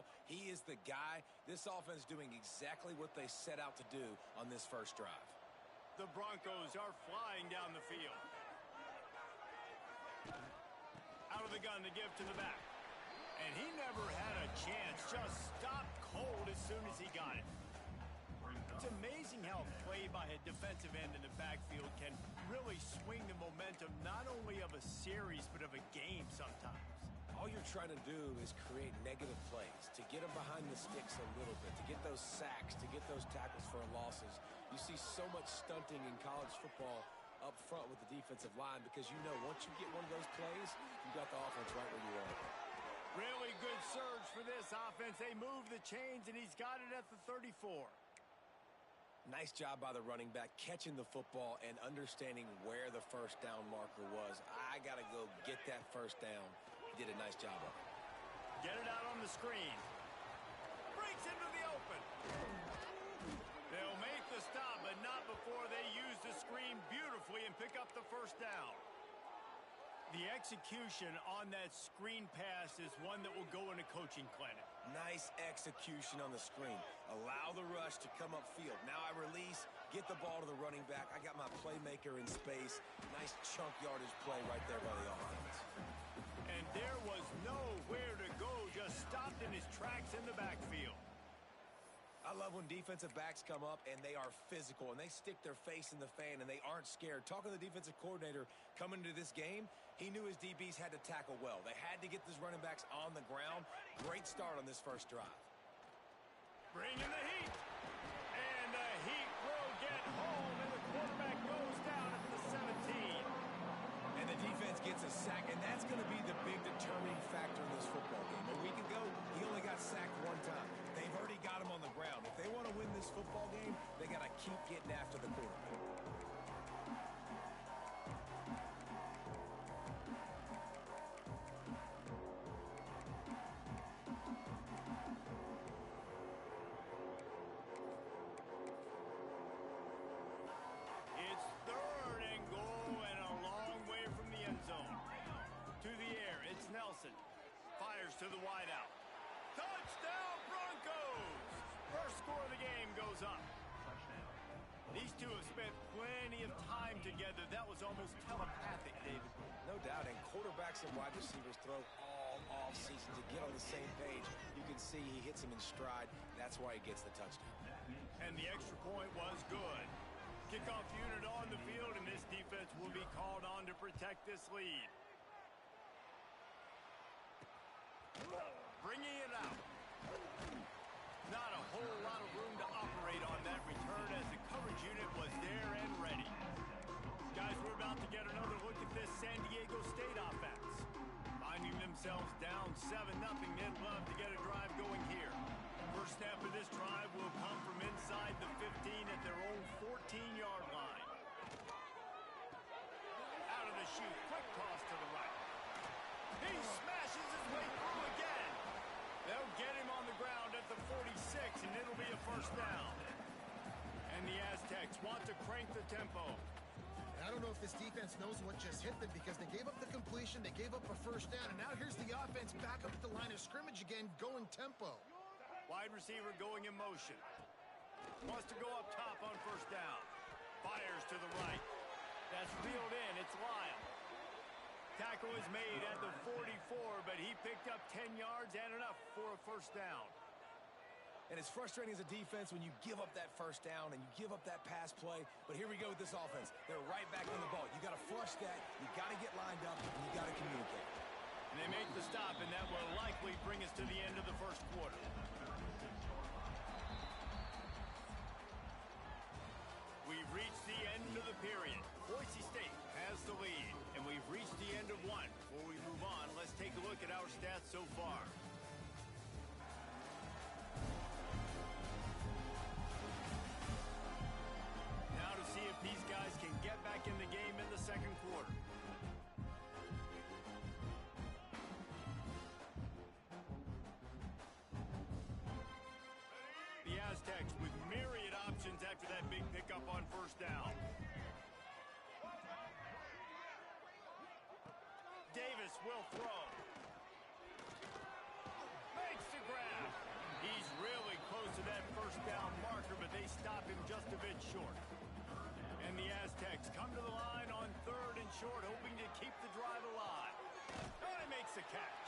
now. He is the guy. This offense doing exactly what they set out to do on this first drive. The Broncos are flying down the field. Out of the gun to give to the back. And he never had a chance. Just stopped cold as soon as he got it. It's amazing how play by a defensive end in the backfield can really swing the momentum not only of a series but of a game sometimes. All you're trying to do is create negative plays, to get them behind the sticks a little bit, to get those sacks, to get those tackles for losses. You see so much stunting in college football up front with the defensive line because you know once you get one of those plays, you got the offense right where you want it. Really good surge for this offense. They move the chains, and he's got it at the 34. Nice job by the running back catching the football and understanding where the first down marker was. I got to go get that first down. He did a nice job of it. Get it out on the screen. Breaks into the open. They'll make the stop, but not before they use the screen beautifully and pick up the first down. The execution on that screen pass is one that will go in a coaching clinic. Nice execution on the screen. Allow the rush to come upfield. Now I release, get the ball to the running back. I got my playmaker in space. Nice chunk yardage play right there by the offense. And there was nowhere to go, just stopped in his tracks in the backfield. I love when defensive backs come up and they are physical and they stick their face in the fan and they aren't scared. Talking to the defensive coordinator coming into this game, he knew his DBs had to tackle well. They had to get these running backs on the ground. Great start on this first drive. Bring in the heat. And the heat will get home, and the quarterback goes down at the 17. And the defense gets a sack, and that's going to be the big determining factor in this football game. A week ago, he only got sacked one time. They've already got him on the ground. If they want to win this football game, they got to keep getting after the quarterback. It's third and goal and a long way from the end zone. To the air, it's Nelson. Fires to the wideout. Touchdown Broncos! First score of the game goes up. Touchdown. These two have spent plenty of time together. That was almost telepathic, David. No doubt, and quarterbacks and wide receivers throw all offseason to get on the same page. You can see he hits him in stride. That's why he gets the touchdown. And the extra point was good. Kickoff unit on the field, and this defense will be called on to protect this lead. Bringing it out. Not a whole lot of room to operate on that return as the coverage unit was there and ready. Guys, we're about to get another look at this San Diego State offense. Finding themselves down 7-0, they'd love to get a drive going here. First snap of this drive will come from inside the 15 at their own 14-yard line. Out of the chute, quick toss to the right. He smashes his way through again. They'll get him on the ground at the 46, and it'll be a first down. And the Aztecs want to crank the tempo. I don't know if this defense knows what just hit them because they gave up the completion, they gave up a first down, and now here's the offense back up at the line of scrimmage again, going tempo. Wide receiver going in motion. Wants to go up top on first down. Fires to the right. That's reeled in. It's Lyle. Tackle is made at the 44, but he picked up 10 yards and enough for a first down. And it's frustrating as a defense when you give up that first down and you give up that pass play. But here we go with this offense. They're right back on the ball. You got to flush that. You got to get lined up, and you got to communicate. And they make the stop, and that will likely bring us to the end of the first quarter. We've reached the end of the period. Boise State has the lead, and we've reached the end of one. Before we move on, let's take a look at our stats so far. Now to see if these guys can get back in the game in the second quarter. The Aztecs with myriad options after that big pickup on first down. Davis will throw. Makes the grab. they stop him just a bit short. And the Aztecs come to the line on 3rd and short, hoping to keep the drive alive. And he makes the catch.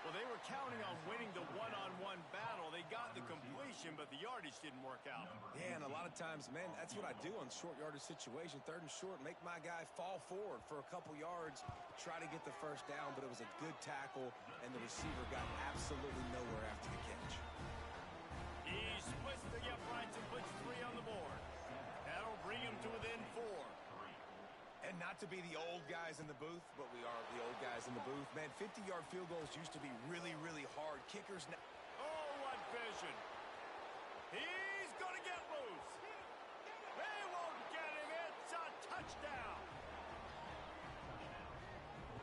Well, they were counting on winning the one-on-one battle. They got the completion, but the yardage didn't work out. Yeah, and a lot of times, man, that's what I do on short yardage situation. 3rd and short, make my guy fall forward for a couple yards, try to get the first down, but it was a good tackle, and the receiver got absolutely nowhere after the catch. He splits the uprights and puts 3 on the board. That'll bring him to within 4. And not to be the old guys in the booth, but we are the old guys in the booth. Man, 50-yard field goals used to be really, really hard. Kickers now. Oh, what vision. He's going to get loose. They won't get him. It's a touchdown.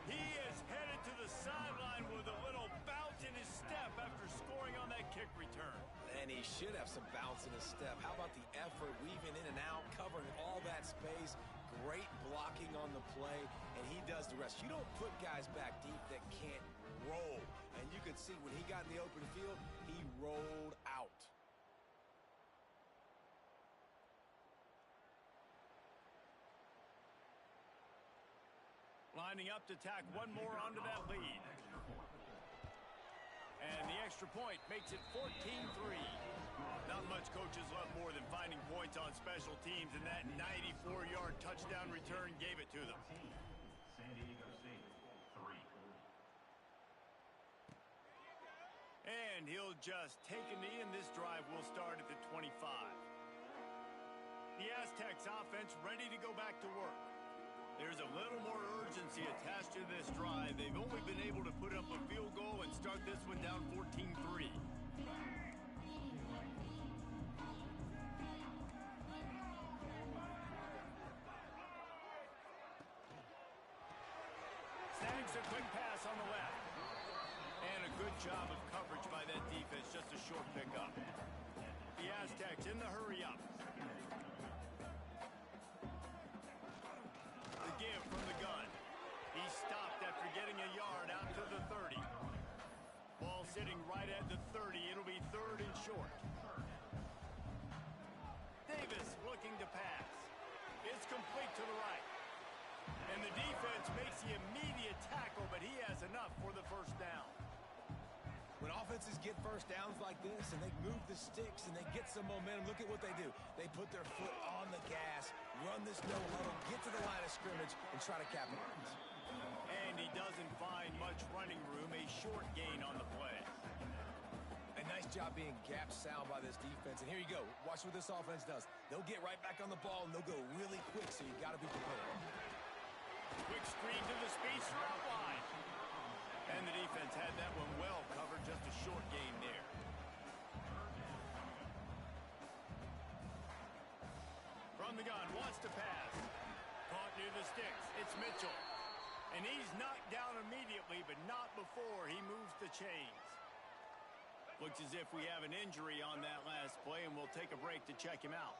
He is headed to the sideline with a little bounce in his step after scoring on that kick return. And he should have some bounce in his step. How about the effort, weaving in and out, covering all that space. Great blocking on the play, and he does the rest. You don't put guys back deep that can't roll. And you could see when he got in the open field, he rolled out. Lining up to tack one more onto that lead. And the extra point makes it 14-3. Not much coaches love more than finding points on special teams, and that 94-yard touchdown return gave it to them. San Diego State, 3. And he'll just take a knee, and this drive will start at the 25. The Aztecs offense ready to go back to work. There's a little more urgency attached to this drive. They've only been able to put up a field goal and start this one down 14-3. Snags a quick pass on the left. And a good job of coverage by that defense, just a short pickup. The Aztecs in the hurry-up. The give from the gun. He stopped after getting a yard out to the 30. Ball sitting right at the 30. It'll be 3rd and short. Davis looking to pass. It's complete to the right. And the defense makes the immediate tackle, but he has enough for the first down. When offenses get first downs like this and they move the sticks and they get some momentum, look at what they do. They put their foot on the gas, run this no huddle, get to the line of scrimmage, and try to capitalize. And he doesn't find much running room, a short gain on the play. A nice job being gap sound by this defense. And here you go. Watch what this offense does. They'll get right back on the ball, and they'll go really quick, so you got to be prepared. Quick screen to the speedster out wide. And the defense had that one well covered, just a short gain there. From the gun, wants to pass. Caught near the sticks. It's Mitchell. And he's knocked down immediately, but not before he moves the chains. Looks as if we have an injury on that last play, and we'll take a break to check him out.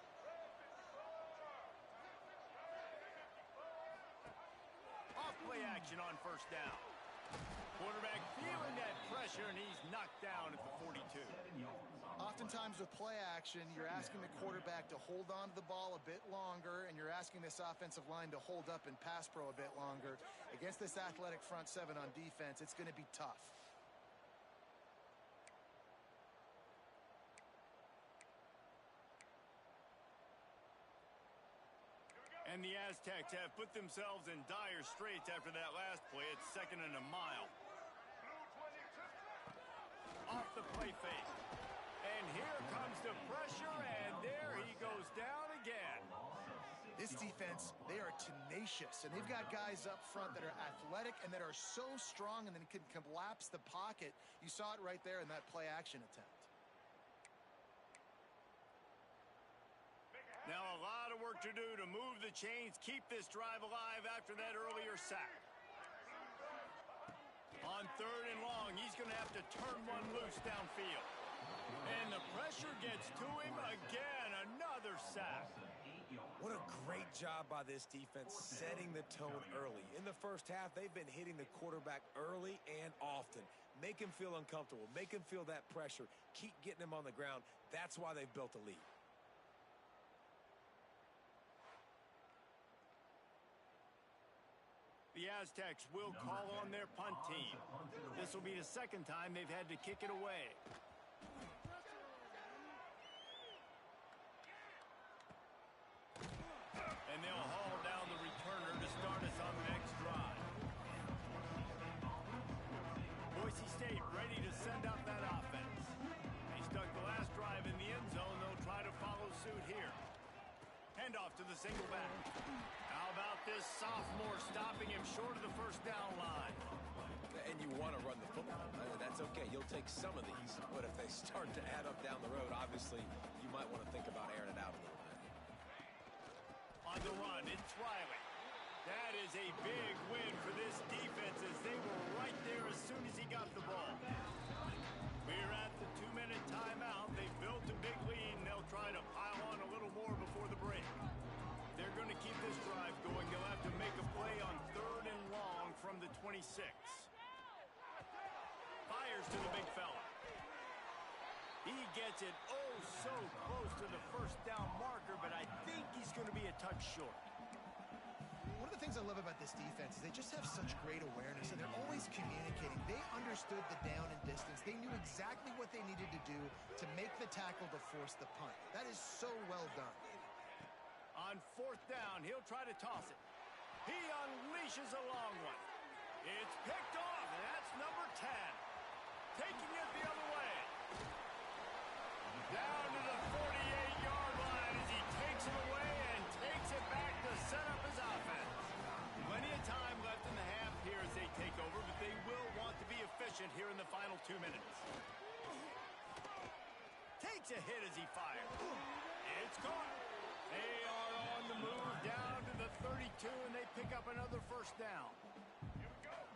Off-play action on first down. Quarterback feeling that pressure, and he's knocked down at the 42. Oftentimes with play action, you're asking the quarterback to hold on to the ball a bit longer, and you're asking this offensive line to hold up in pass pro a bit longer. Against this athletic front seven on defense, it's going to be tough. And the Aztecs have put themselves in dire straits after that last play. It's 2nd and a mile. Off the play fake. And here comes the pressure, and there he goes down again. This defense, they are tenacious, and they've got guys up front that are athletic and that are so strong and then can collapse the pocket. You saw it right there in that play action attempt. Now a lot of work to do to move the chains, keep this drive alive after that earlier sack. On 3rd and long, he's going to have to turn one loose downfield. And the pressure gets to him again, another sack. What a great job by this defense setting the tone early. In the first half, they've been hitting the quarterback early and often. Make him feel uncomfortable. Make him feel that pressure. Keep getting him on the ground. That's why they've built a lead. The Aztecs will call on their punt team. This will be the second time they've had to kick it away. And they'll haul down the returner to start us on the next drive. Boise State ready to send out that offense. They stuck the last drive in the end zone. They'll try to follow suit here. Handoff to the single back. How about this sophomore stopping him short of the first down line? And you want to run the football. That's okay. You'll take some of these. But if they start to add up down the road, obviously, you might want to think about airing it out a little bit. On the run, it's Riley. That is a big win for this defense as they were right there as soon as he got the ball. We're at the 2-minute timeout. They built a big lead, and they'll try to pile on a little more before the break. They're going to keep this drive going. They'll have to make a play on 3rd and long from the 26. Fires to the big fella. He gets it so close to the first down marker, but I think he's going to be a touch short. One of the things I love about this defense is they just have such great awareness, and they're always communicating. They understood the down and distance. They knew exactly what they needed to do to make the tackle to force the punt. That is so well done. On 4th down, he'll try to toss it. He unleashes a long one. It's picked off, and that's number 10. Taking it the other way. Down to the 48-yard line as he takes it away and takes it back to set up his offense. Plenty of time left in the half here as they take over, but they will want to be efficient here in the final 2 minutes. Takes a hit as he fires. It's caught. They are on the move down to the 32, and they pick up another first down.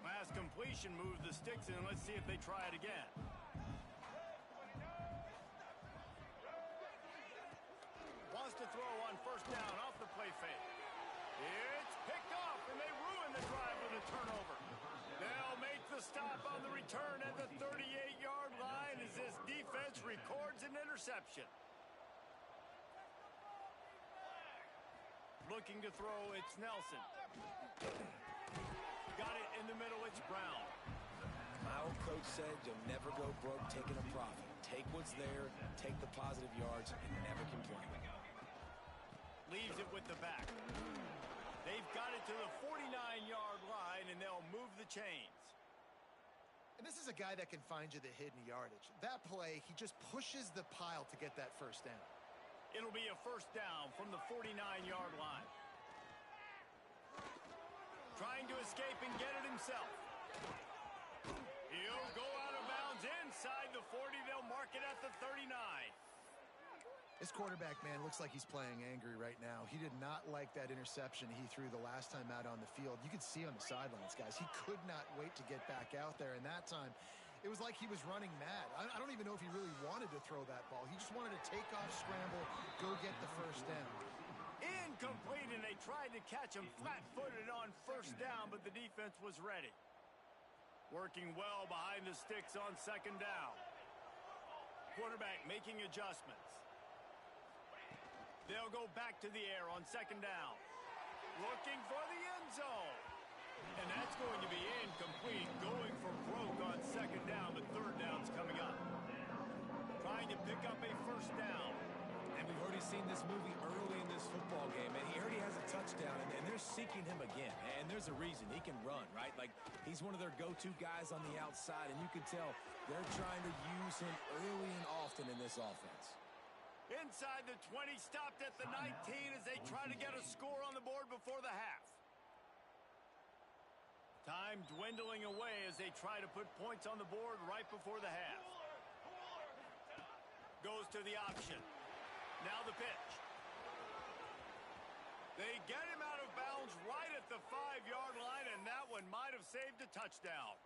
Last completion moved the sticks in. Let's see if they try it again. Wants to throw on first down off the play fake. It's picked off, and they ruin the drive with a turnover. They'll make the stop on the return at the 38-yard line as this defense records an interception. Looking to throw, it's Nelson. Got it in the middle, it's Brown. My old coach said you'll never go broke taking a profit. Take what's there, take the positive yards, and never complain. Leaves it with the back. They've got it to the 49-yard line, and they'll move the chains. And this is a guy that can find you the hidden yardage. That play, he just pushes the pile to get that first down. It'll be a first down from the 49-yard line. Trying to escape and get it himself. He'll go out of bounds inside the 40. They'll mark it at the 39. This quarterback, man, looks like he's playing angry right now. He did not like that interception he threw the last time out on the field. You could see on the sidelines, guys. He could not wait to get back out there, and that time it was like he was running mad. I don't even know if he really wanted to throw that ball. He just wanted to take off, scramble, go get the first down. Incomplete, and they tried to catch him flat-footed on first down, but the defense was ready. Working well behind the sticks on second down. Quarterback making adjustments. They'll go back to the air on second down. Looking for the end zone. And that's going to be incomplete. Going for broke on second down, but third down's coming up. Trying to pick up a first down. And we've already seen this movie early in this football game, and he already has a touchdown, and they're seeking him again. And there's a reason. He can run, right? Like, he's one of their go-to guys on the outside, and you can tell they're trying to use him early and often in this offense. Inside the 20, stopped at the 19 as they try to get a score on the board before the half. Time dwindling away as they try to put points on the board right before the half. Goes to the option. Now the pitch. They get him out of bounds right at the 5-yard line, and that one might have saved a touchdown.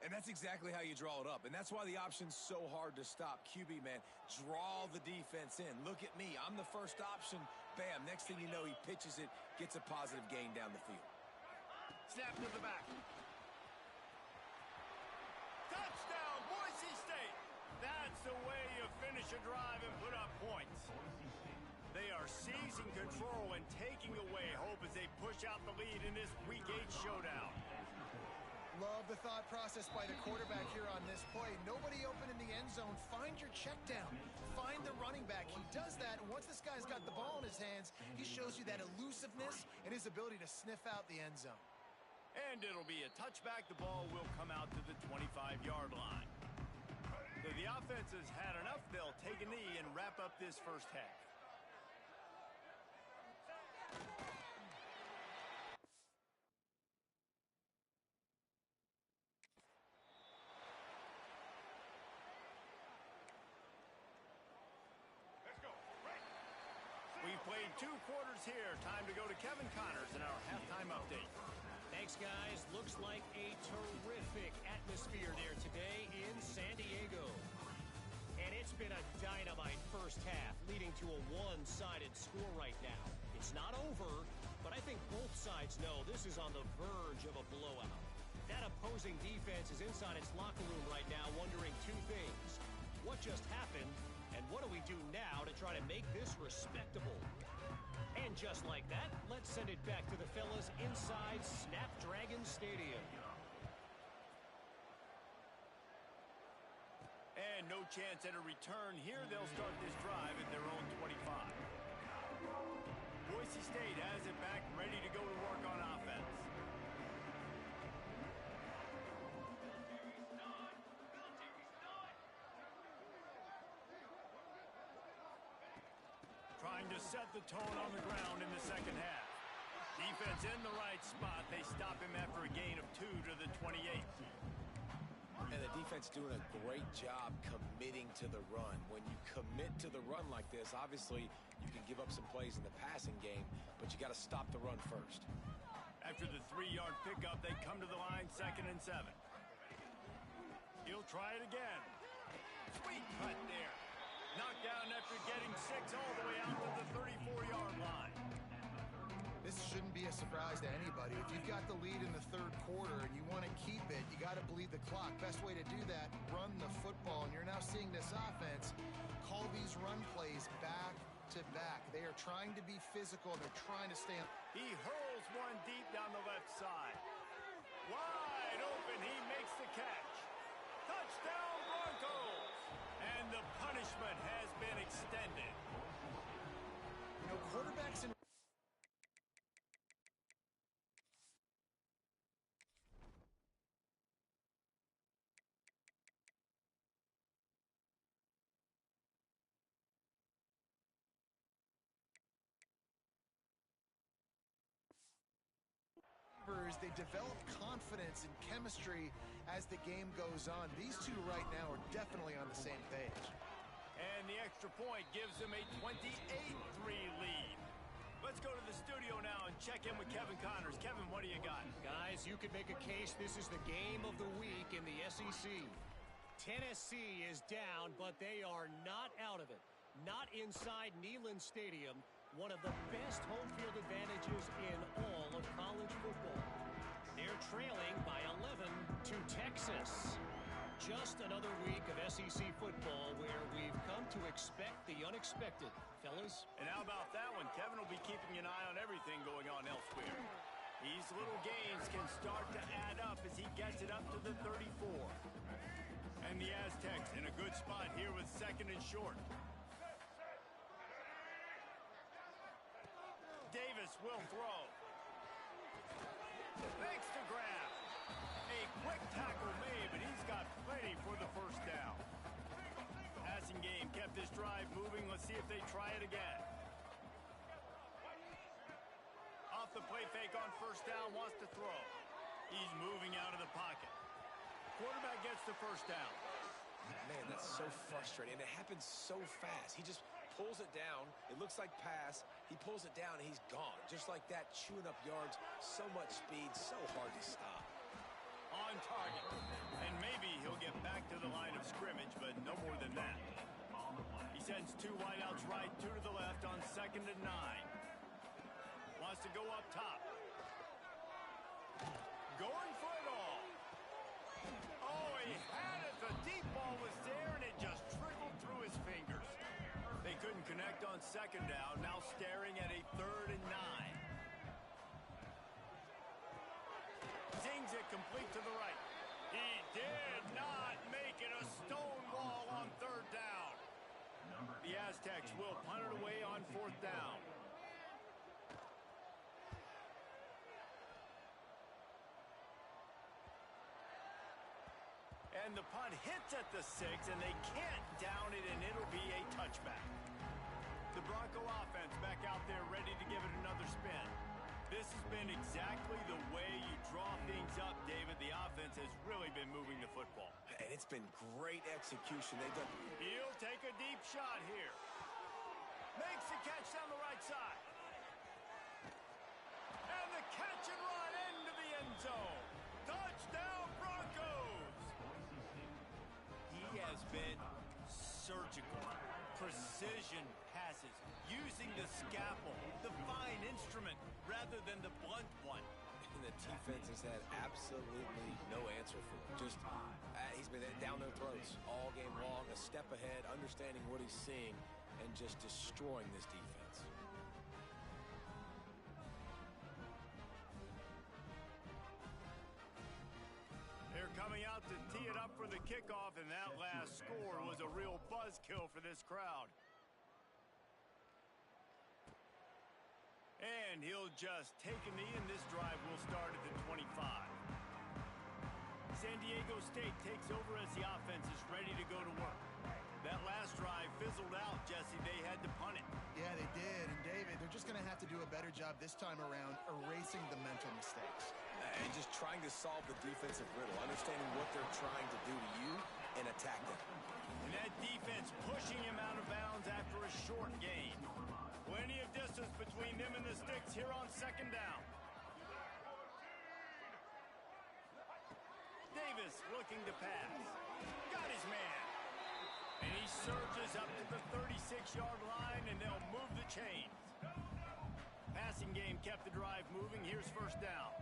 And that's exactly how you draw it up. And that's why the option's so hard to stop. QB, man, draw the defense in. Look at me. I'm the first option. Bam. Next thing you know, he pitches it, gets a positive gain down the field. Snap to the back. Touchdown, Boise State. That's the way you finish a drive and put up points. They are seizing control and taking away hope as they push out the lead in this Week 8 showdown. Love the thought process by the quarterback here on this play. Nobody open in the end zone. Find your check down. Find the running back. He does that, and once this guy's got the ball in his hands, he shows you that elusiveness and his ability to sniff out the end zone. And it'll be a touchback. The ball will come out to the 25-yard line. So the offense has had enough. They'll take a knee and wrap up this first half. We've played 2 quarters here. Time to go to Kevin Connors in our halftime update. Thanks, guys. Looks like a terrific atmosphere there today in San Diego. And it's been a dynamite first half, leading to a one-sided score right now. It's not over, but I think both sides know this is on the verge of a blowout. That opposing defense is inside its locker room right now wondering 2 things. What just happened? And what do we do now to try to make this respectable? And just like that, let's send it back to the fellas inside Snapdragon Stadium. And no chance at a return here. They'll start this drive at their own 25. Boise State has it back, ready to go to work on offense. Trying to set the tone on the ground in the second half. Defense in the right spot. They stop him after a gain of 2 to the 28. And the defense doing a great job committing to the run. When you commit to the run like this, obviously you can give up some plays in the passing game, but you got to stop the run first. After the 3-yard pickup, they come to the line, 2nd and 7. He'll try it again. Sweet cut there. Knocked down after getting 6 all the way out to the 34-yard line. This shouldn't be a surprise to anybody. If you've got the lead in the 3rd quarter and you want to keep it, you got to bleed the clock. Best way to do that, run the football. And you're now seeing this offense call these run plays back to back. They are trying to be physical. They're trying to stay on. He hurls one deep down the left side. Wide open. He makes the catch. Touchdown Broncos. And the punishment has been extended. You know, quarterbacks in they develop confidence and chemistry as the game goes on. These two right now are definitely on the same page. And the extra point gives them a 28-3 lead. Let's go to the studio now and check in with Kevin Connors. Kevin, what do you got? Guys, you could make a case this is the game of the week in the SEC. Tennessee is down, but they are not out of it. Not inside Neyland Stadium, one of the best home field advantages in all of college football. They're trailing by 11 to Texas. Just another week of SEC football where we've come to expect the unexpected, fellas. And how about that one? Kevin will be keeping an eye on everything going on elsewhere. These little gains can start to add up as he gets it up to the 34. And the Aztecs in a good spot here with 2nd and short. Davis will throw. Makes the grab. A quick tackle made, but he's got plenty for the first down. Passing game kept this drive moving. Let's see if they try it again. Off the play fake on first down, wants to throw. He's moving out of the pocket. Quarterback gets the first down. Man, that's so frustrating. And it happens so fast. He just pulls it down. It looks like pass. He pulls it down, and he's gone. Just like that, chewing up yards. So much speed, so hard to stop. On target. And maybe he'll get back to the line of scrimmage, but no more than that. He sends 2 wideouts right, 2 to the left on 2nd and 9. Wants to go up top. Going for it all. Oh, he had it. The deep ball was there, and it just trickled through his fingers. They couldn't connect on 2nd second down, now staring at a 3rd and 9. Zings it complete to the right. He did not make it a stone wall on 3rd down. The Aztecs will punt it away on 4th down. And the punt hits at the 6, and they can't down it, and it'll be a touchback. The Bronco offense back out there ready to give it another spin. This has been exactly the way you draw things up, David. The offense has really been moving the football. And it's been great execution. They've done. He'll take a deep shot here. Makes the catch down the right side. And the catch and run into the end zone. Touchdown, Broncos! He has been surgical. Precision passes, using the scalpel, the fine instrument, rather than the blunt one. And the defense has had absolutely no answer for him. Just, he's been down their throats all game long, a step ahead, understanding what he's seeing, and just destroying this defense. They're coming out to tee it up for the kickoff, and that last score was a real buzzkill for this crowd. And he'll just take a knee, and this drive will start at the 25. San Diego State takes over as the offense is ready to go to work. That last drive fizzled out, Jesse. They had to punt it. Yeah, they did. And David, they're just going to have to do a better job this time around erasing the mental mistakes. And just trying to solve the defensive riddle, understanding what they're trying to do to you and attack them. And that defense pushing him out of bounds after a short gain. Plenty of distance between them and the sticks here on 2nd down. Davis looking to pass. Got his man. And he surges up to the 36-yard line, and they'll move the chains. Passing game kept the drive moving. Here's 1st down.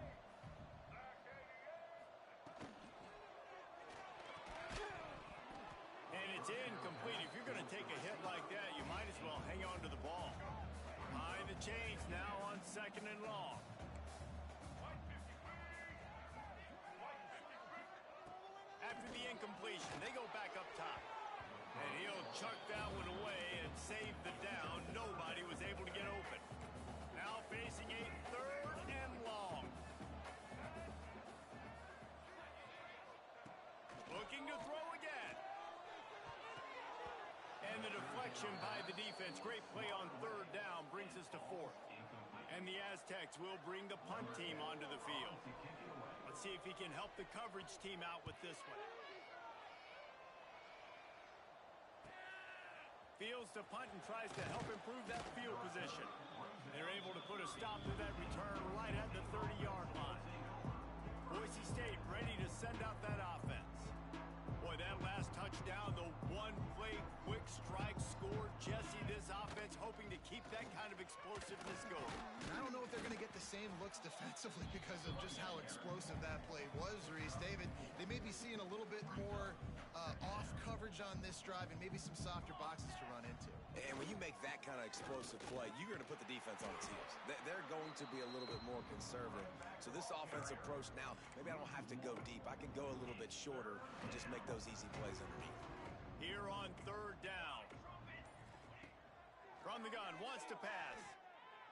And it's incomplete. If you're going to take a hit like that, you might as well hang on to the ball. Behind the chains now on 2nd and long. After the incompletion, they go back up top. And he'll chuck that one away and save the down. Nobody was able to get open. Now facing a 3rd and long. Looking to throw again. And the deflection by the defense. Great play on 3rd down brings us to 4th. And the Aztecs will bring the punt team onto the field. Let's see if he can help the coverage team out with this one. Fields to punt and tries to help improve that field position. They're able to put a stop to that return right at the 30-yard line. Boise State ready to send out that offense. Boy, that last touchdown, the one-play quick strike score. Jesse, this offense hoping to keep that kind of explosiveness going. And I don't know if they're going to get the same looks defensively because of just how explosive that play was, Reese. David, they may be seeing a little bit more off coverage on this drive and maybe some softer boxes to run into. And when you make that kind of explosive play, you're going to put the defense on its heels. They're going to be a little bit more conservative. So this offensive approach now, maybe I don't have to go deep. I can go a little bit shorter and just make those easy plays underneath. Here on 3rd down. From the gun, wants to pass.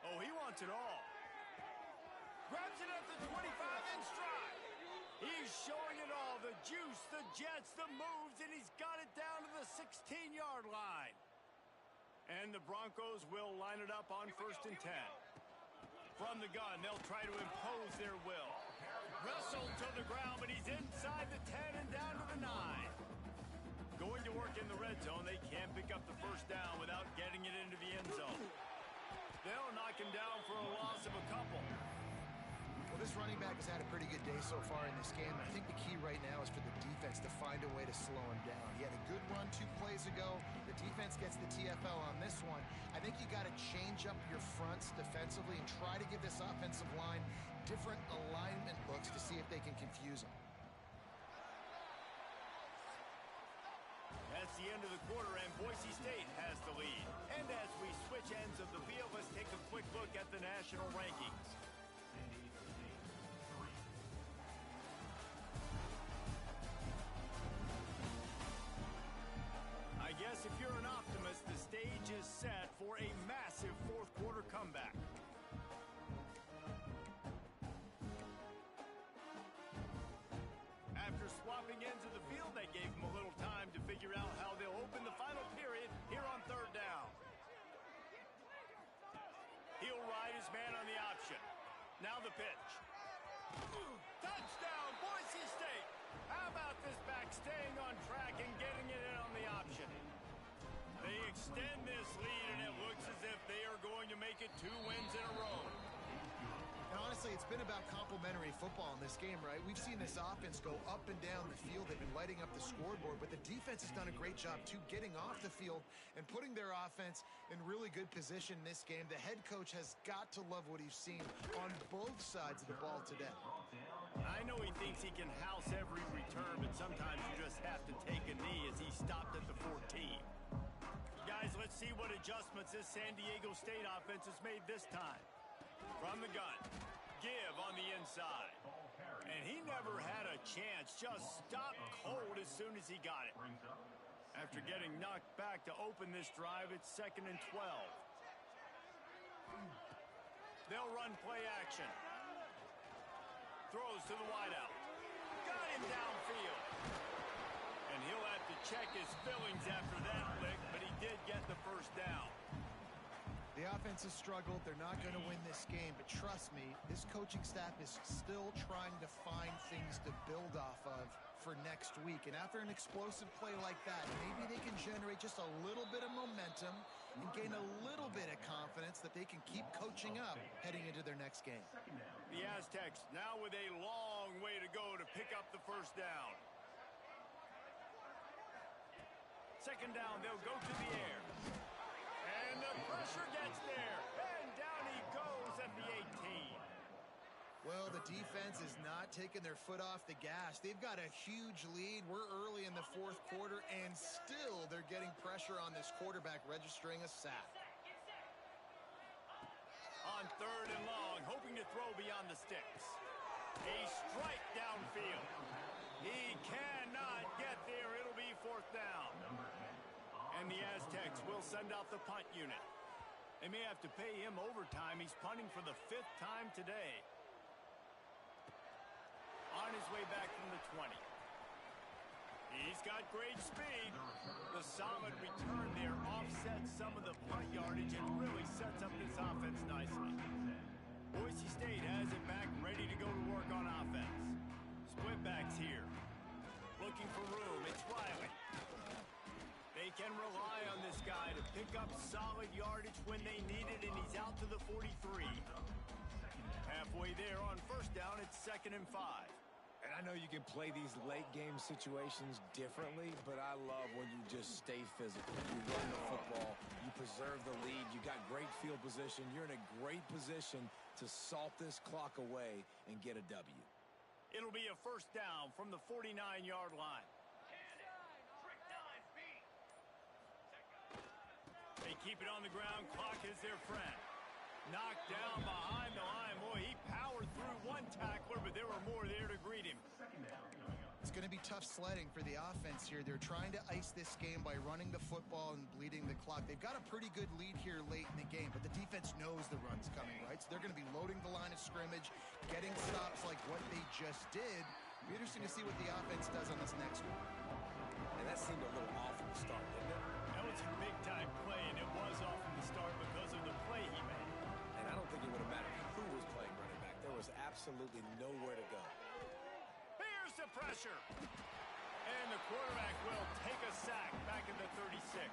Oh, he wants it all. Grabs it at the 25 in stride. He's showing it all. The juice, the jets, the moves, and he's got it down to the 16-yard line. And the Broncos will line it up on 1st and 10. From the gun, they'll try to impose their will. Wrestled to the ground, but he's inside the 10 and down to the 9. Going to work in the red zone. They can't pick up the 1st down without getting it into the end zone. They'll knock him down for a loss of a couple. Well, this running back has had a pretty good day so far in this game. I think the key right now is for the defense to find a way to slow him down. He had a good run 2 plays ago. The defense gets the TFL on this one. I think you got to change up your fronts defensively and try to give this offensive line different alignment looks to see if they can confuse him. That's the end into the quarter, and Boise State has the lead. And as we switch ends of the field, let's take a quick look at the national rankings. I guess if you're an optimist, the stage is set for a massive fourth quarter comeback. After swapping ends of the field, that gave them a little time to figure out how they'll open the final period here on third down. He'll ride his man on the option. Now the pitch. Touchdown, Boise State! How about this back staying on track and getting it in on the option? They extend this lead, and it looks as if they are going to make it 2 wins in a row. And honestly, it's been about complementary football in this game, right? We've seen this offense go up and down the field. They've been lighting up the scoreboard, but the defense has done a great job, too, getting off the field and putting their offense in really good position in this game. The head coach has got to love what he's seen on both sides of the ball today. I know he thinks he can house every return, but sometimes you just have to take a knee as he stopped at the 14. Guys, let's see what adjustments this San Diego State offense has made this time. From the gun, give on the inside. And he never had a chance, just stopped cold as soon as he got it. After getting knocked back to open this drive, it's 2nd and 12. They'll run play action. Throws to the wideout. Got him downfield. And he'll have to check his fillings after that lick, but he did get the first down. The offense has struggled. They're not going to win this game, but trust me, this coaching staff is still trying to find things to build off of for next week. And after an explosive play like that, maybe they can generate just a little bit of momentum and gain a little bit of confidence that they can keep coaching up heading into their next game. The Aztecs now with a long way to go to pick up the first down. 2nd down, they'll go to the air. And the pressure gets there. And down he goes at the 18. Well, the defense is not taking their foot off the gas. They've got a huge lead. We're early in the fourth quarter, and still they're getting pressure on this quarterback, registering a sack. On 3rd and long, hoping to throw beyond the sticks. A strike downfield. He cannot get there. It'll be 4th down. And the Aztecs will send out the punt unit. They may have to pay him overtime. He's punting for the 5th time today. On his way back from the 20. He's got great speed. The solid return there offsets some of the punt yardage and really sets up this offense nicely. Boise State has it back, ready to go to work on offense. Split backs here. Looking for room. It's Riley. They can rely on this guy to pick up solid yardage when they need it, and he's out to the 43. Halfway there on 1st down, it's 2nd and 5. And I know you can play these late game situations differently, but I love when you just stay physical. You run the football, you preserve the lead, you got great field position. You're in a great position to salt this clock away and get a W. It'll be a 1st down from the 49-yard line. They keep it on the ground. Clock is their friend. Knocked down behind the line. Boy, he powered through one tackler, but there were more there to greet him. It's going to be tough sledding for the offense here. They're trying to ice this game by running the football and bleeding the clock. They've got a pretty good lead here late in the game, but the defense knows the run's coming, right? So they're going to be loading the line of scrimmage, getting stops like what they just did. It'll be interesting to see what the offense does on this next one. And that seemed a little off from the start, didn't it? That was a big-time play, and it was off from the start because of the play he made. And I don't think it would have mattered who was playing running back. There was absolutely nowhere to go. Here's the pressure. And the quarterback will take a sack back in the 36.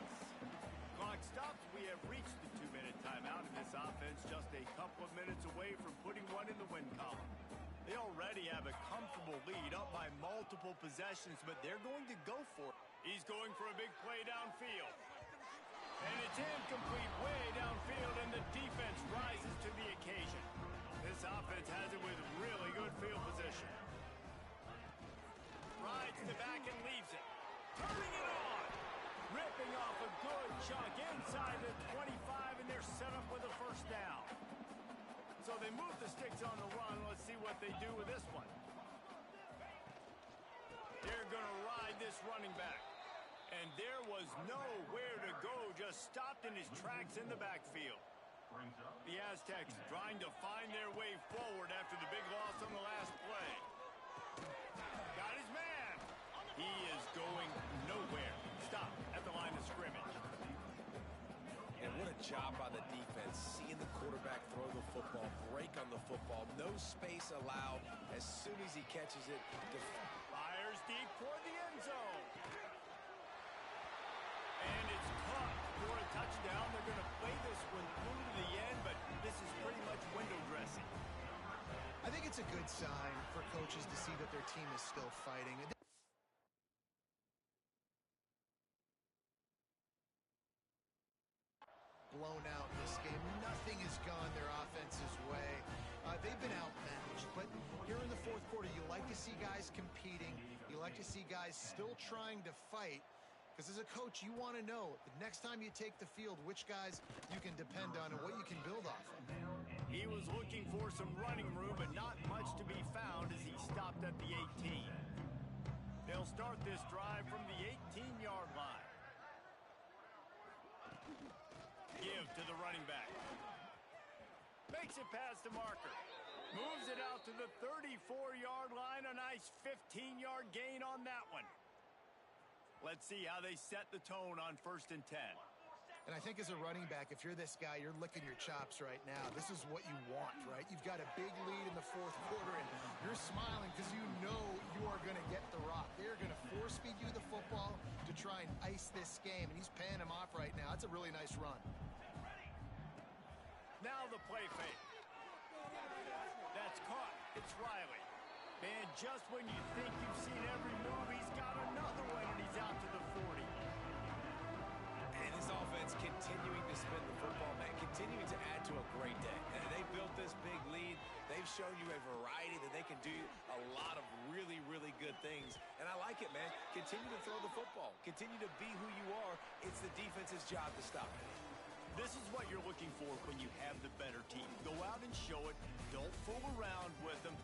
Clock stops. We have reached the 2-minute timeout in this offense, just a couple of minutes away from putting one in the win column. They already have a comfortable lead up by multiple possessions, but they're going to go for it. He's going for a big play downfield. And it's incomplete way downfield, and the defense rises to the occasion. This offense has it with really good field position. Rides the back and leaves it. Turning it on. Ripping off a good chunk inside the 25, and they're set up with a first down. So they move the sticks on the run. Let's see what they do with this one. They're going to ride this running back. And there was nowhere to go, just stopped in his tracks in the backfield. The Aztecs trying to find their way forward after the big loss on the last play. Got his man. He is going nowhere. Stop at the line of scrimmage. And what a job by the defense, seeing the quarterback throw the football, break on the football, no space allowed. As soon as he catches it, Fires deep toward the end zone. And it's caught for a touchdown. They're going to play this one through to the end, but this is pretty much window dressing. I think it's a good sign for coaches to see that their team is still fighting. Blown out in this game. Nothing has gone their offense's way. They've been outmatched, but here in the fourth quarter, you like to see guys competing. You like to see guys still trying to fight. Because as a coach, you want to know the next time you take the field, which guys you can depend on and what you can build off of. He was looking for some running room, but not much to be found as he stopped at the 18. They'll start this drive from the 18-yard line. Give to the running back. Makes it past the marker. Moves it out to the 34-yard line. A nice 15-yard gain on that one. Let's see how they set the tone on 1st and 10. And I think as a running back, if you're this guy, you're licking your chops right now. This is what you want, right? You've got a big lead in the fourth quarter, and you're smiling because you know you are going to get the rock. They're going to force feed you the football to try and ice this game, and he's paying him off right now. That's a really nice run. Now the play fake. That's caught. It's Riley. Man, just when you think you've seen every move, he's got another one, and he's out to the 40. And this offense continuing to spin the football, man, continuing to add to a great day. And they built this big lead. They've shown you a variety that they can do a lot of really, really good things. And I like it, man. Continue to throw the football. Continue to be who you are. It's the defense's job to stop it. This is what you're looking for when you have the better team. Go out and show it. Don't fool around with them.